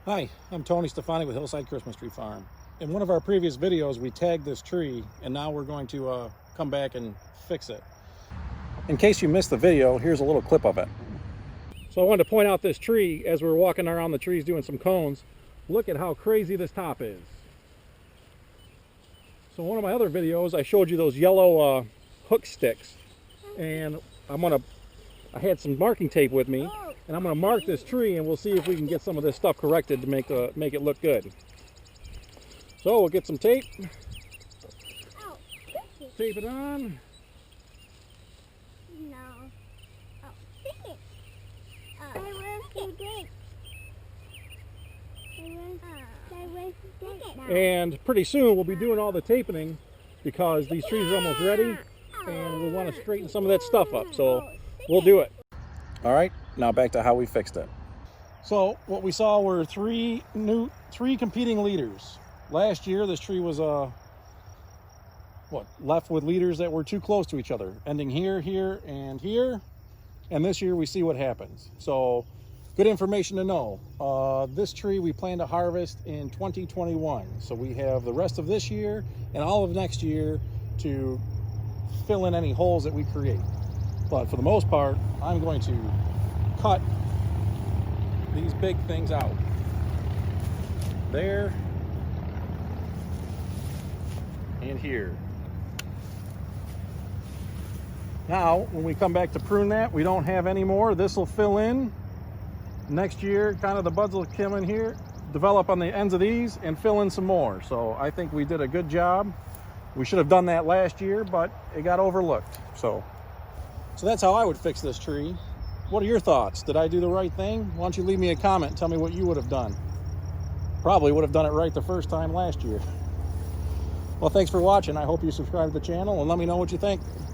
Hi, I'm Tony Stefani with Hillside Christmas Tree Farm. In one of our previous videos, we tagged this tree, and now we're going to come back and fix it. In case you missed the video, here's a little clip of it. So I wanted to point out this tree as we were walking around the trees doing some cones. Look at how crazy this top is. So in one of my other videos, I showed you those yellow hook sticks, and I had some marking tape with me, and I'm going to mark this tree, and we'll see if we can get some of this stuff corrected to make it look good. So we'll get some tape, tape it on. No. Oh, pick it. I want to dig. I want to dig it now. And pretty soon we'll be doing all the taping because these trees are almost ready, and we want to straighten some of that stuff up. So we'll do it. All right, now back to how we fixed it. So what we saw were three competing leaders. Last year this tree was left with leaders that were too close to each other, ending here, here, and here. And this year we see what happens. So good information to know. This tree we plan to harvest in 2021. So we have the rest of this year and all of next year to fill in any holes that we create. But for the most part, I'm going to cut these big things out. There and here. Now, when we come back to prune that, we don't have any more. This will fill in. Next year, kind of the buds will come in here, develop on the ends of these, and fill in some more. So I think we did a good job. We should have done that last year, but it got overlooked. So that's how I would fix this tree. What are your thoughts? Did I do the right thing? Why don't you leave me a comment and tell me what you would have done. Probably would have done it right the first time last year. Well, thanks for watching. I hope you subscribe to the channel and let me know what you think.